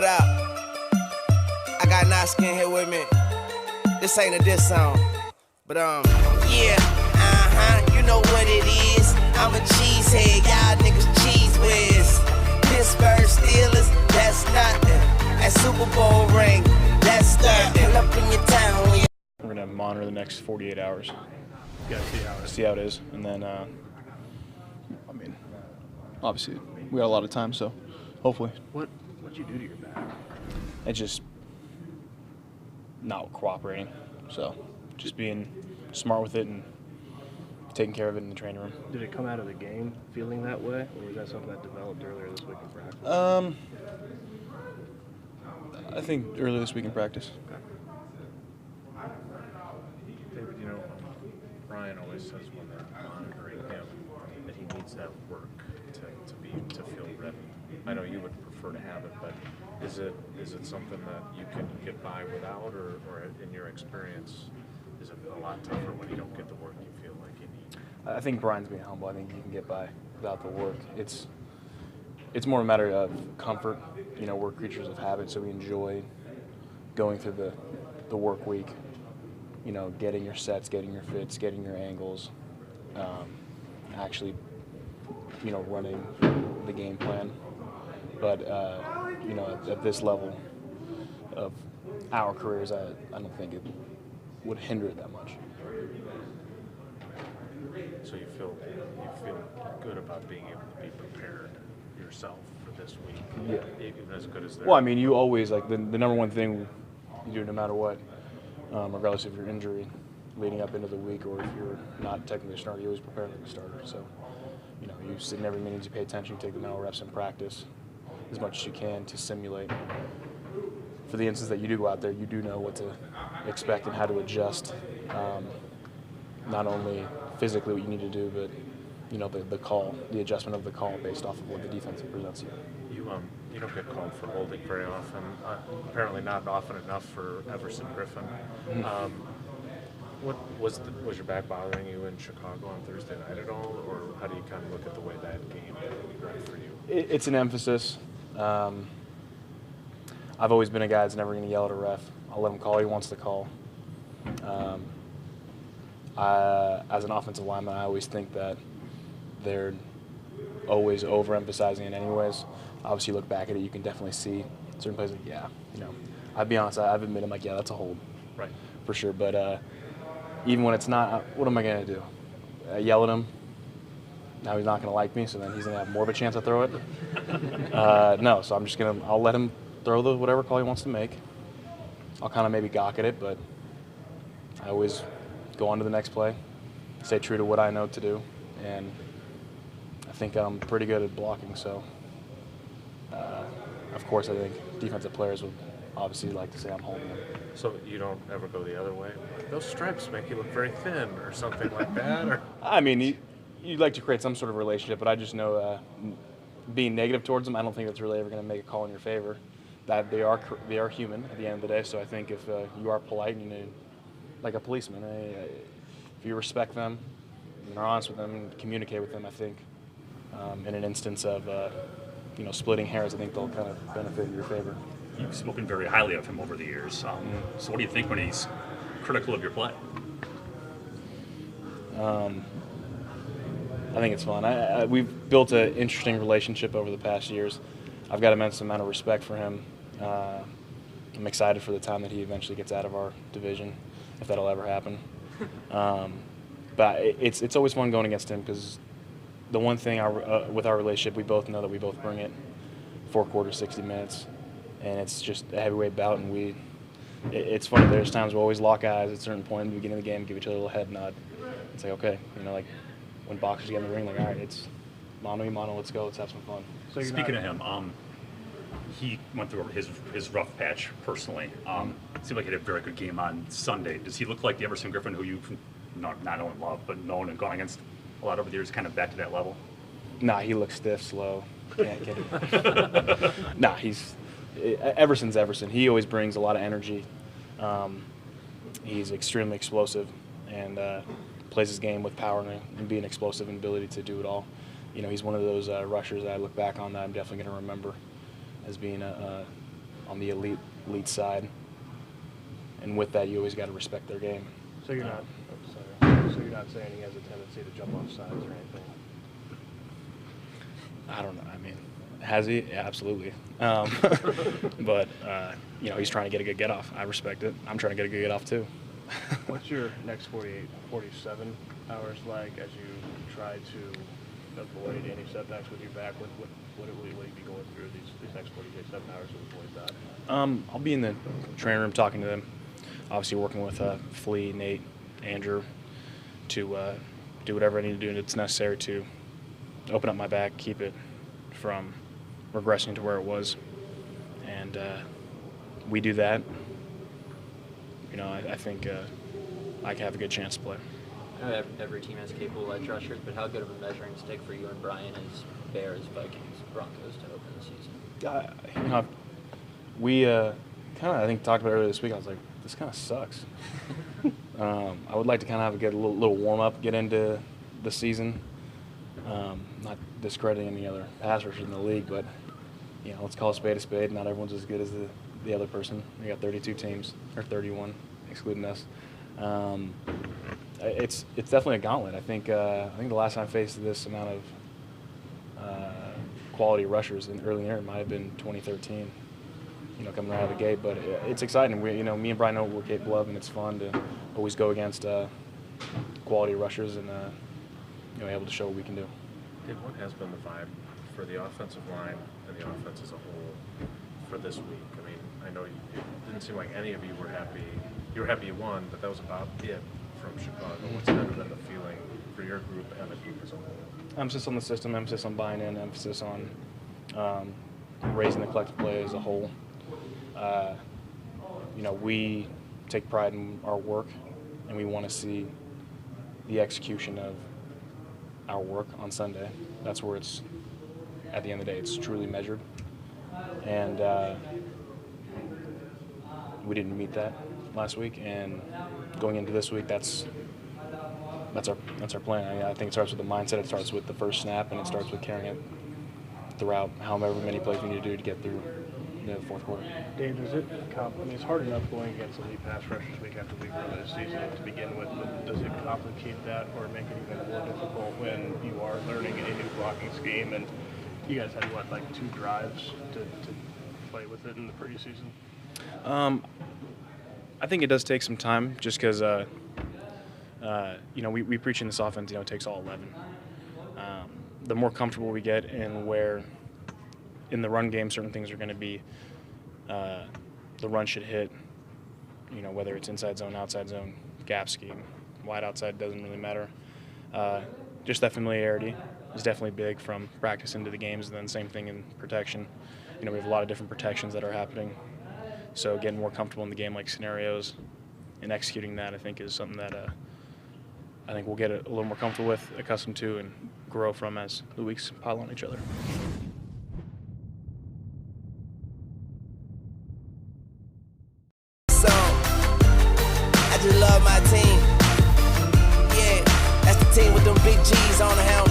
up? I got Naskin here with me. This ain't a diss song, but yeah, you know what it is. I'm a cheesehead, y'all niggas cheese whiz. Pittsburgh Steelers, that's nothing. That Super Bowl ring, that's nothing. Pull up in your town when you. We're gonna monitor the next 48 hours. Yeah, See how it is, and then I mean, obviously we got a lot of time, so hopefully. What'd you do to your back? It's just not cooperating, so just being smart with it and taking care of it in the training room. Did it come out of the game feeling that way, or was that something that developed earlier this week in practice? I think earlier this week in practice. Okay. David, Brian always says when they're monitoring him that he needs that work to feel ready. I know you would prefer to have it, but is it something that you can get by without, or in your experience, is it a lot tougher when you don't get the work you feel like you need? I think Brian's being humble. I think he can get by without the work. It's more a matter of comfort. We're creatures of habit, so we enjoy going through the work week. Getting your sets, getting your fits, getting your angles, actually, running the game plan. But at this level of our careers, I don't think it would hinder it that much. So you feel good about being able to be prepared yourself for this week? Yeah. Even as good as Well, I mean, you always, like, the number one thing you do no matter what, regardless of your injury, leading up into the week, or if you're not technically a starter, you always prepare like a starter. So, you sit in every meeting, you pay attention, you take the mental reps in practice as much as you can to simulate. For the instance that you do go out there, you do know what to expect and how to adjust, not only physically what you need to do, but the call, the adjustment of the call based off of what the defense presents you. You don't get called for holding very often. Apparently not often enough for Everson Griffen. Mm-hmm. What was your back bothering you in Chicago on Thursday night at all, or how do you kind of look at the way that game went for you? It's an emphasis. I've always been a guy that's never going to yell at a ref. I'll let him call. He wants to call. As an offensive lineman, I always think that they're always overemphasizing it anyways. Obviously, you look back at it, you can definitely see certain plays like, I'd be honest, I've admitted, yeah, that's a hold. Right. For sure. But even when it's not, what am I going to do? Yell at him? Now he's not going to like me, so then he's going to have more of a chance to throw it? No, so I'm just I'll let him throw whatever call he wants to make. I'll kind of maybe gawk at it, but I always go on to the next play, stay true to what I know to do, and I think I'm pretty good at blocking, so of course I think defensive players would obviously like to say I'm holding them. So you don't ever go the other way? Those stripes make you look very thin or something like that? Or? I mean, you'd like to create some sort of relationship, but I just know being negative towards them, I don't think that's really ever going to make a call in your favor. That they are human at the end of the day, so I think if you are polite and like a policeman, if you respect them and are honest with them and communicate with them, I think in an instance of splitting hairs, I think they'll kind of benefit in your favor. You've spoken very highly of him over the years. So what do you think when he's critical of your play? I think it's fun. We've built an interesting relationship over the past years. I've got an immense amount of respect for him. I'm excited for the time that he eventually gets out of our division, if that'll ever happen. But it's always fun going against him because the one thing with our relationship, we both know that we both bring it 4 quarters, 60 minutes, and it's just a heavyweight bout. And it's funny. There's times we always lock eyes at a certain point in the beginning of the game, give each other a little head nod. It's like, okay, like when boxers get in the ring, like, all right, it's mano a mano, let's go, let's have some fun. So speaking of him, he went through his rough patch personally. It seemed like he had a very good game on Sunday. Does he look like the Everson Griffen who you've not only loved, but known and gone against a lot over the years, kind of back to that level? Nah, he looks stiff, slow. Can't get it. Nah, Everson's Everson. He always brings a lot of energy. He's extremely explosive and plays his game with power and being explosive and ability to do it all. He's one of those rushers that I look back on that I'm definitely going to remember as being a on the elite side. And with that, you always got to respect their game. So you're not, so you're not saying he has a tendency to jump off sides or anything? I don't know. I mean, has he? Yeah, absolutely. But he's trying to get a good get off. I respect it. I'm trying to get a good get off too. What's your next 48, 47 hours like as you try to avoid any setbacks with your back? What will you be going through these next 47 hours to avoid that? I'll be in the training room talking to them. Obviously, working with Flea, Nate, Andrew to do whatever I need to do that's necessary to open up my back, keep it from regressing to where it was, and we do that. I think I can have a good chance to play. I know every team has capable edge rushers, but how good of a measuring stick for you and Brian is Bears, Vikings, Broncos to open the season? We kind of, I think, talked about it earlier this week. I was like, this kind of sucks. I would like to kind of have a little warm-up, get into the season. Not discrediting any other pass rushers in the league, but let's call a spade. Not everyone's as good as the other person. We got 32 teams, or 31, excluding us. It's definitely a gauntlet. I think the last time I faced this amount of quality rushers early in the year might have been 2013. Coming right out of the gate, but it's exciting. Me and Brian know what we're capable of, and it's fun to always go against quality rushers and able to show what we can do. Dave, what has been the vibe for the offensive line and the offense as a whole for this week? I mean, I know it didn't seem like any of you were happy. You were happy you won, but that was about it from Chicago. What's kind of been the feeling for your group and the group as a whole? Emphasis on the system, emphasis on buying in, emphasis on raising the collective play as a whole. We take pride in our work, and we want to see the execution of our work on Sunday. That's where it's, at the end of the day, it's truly measured. And we didn't meet that last week, and going into this week, that's our plan. I think it starts with the mindset. It starts with the first snap, and it starts with carrying it throughout however many plays we need to do to get through the fourth quarter. Dave, it's hard enough going against elite pass rushers week after week early this season to begin with, but does it complicate that or make it even more difficult when you are learning a new blocking scheme? And you guys had, 2 drives to play with it in the preseason? I think it does take some time just because, we preach in this offense, it takes all 11. The more comfortable we get in where in the run game certain things are going to be, the run should hit, whether it's inside zone, outside zone, gap scheme, wide outside, doesn't really matter. Just that familiarity is definitely big from practice into the games, and then same thing in protection. We have a lot of different protections that are happening. So getting more comfortable in the game-like scenarios and executing that, I think, is something that I think we'll get a little more comfortable with, accustomed to, and grow from as the weeks pile on each other. So, I just love my team. Yeah, that's the team with them big G's on the helmet.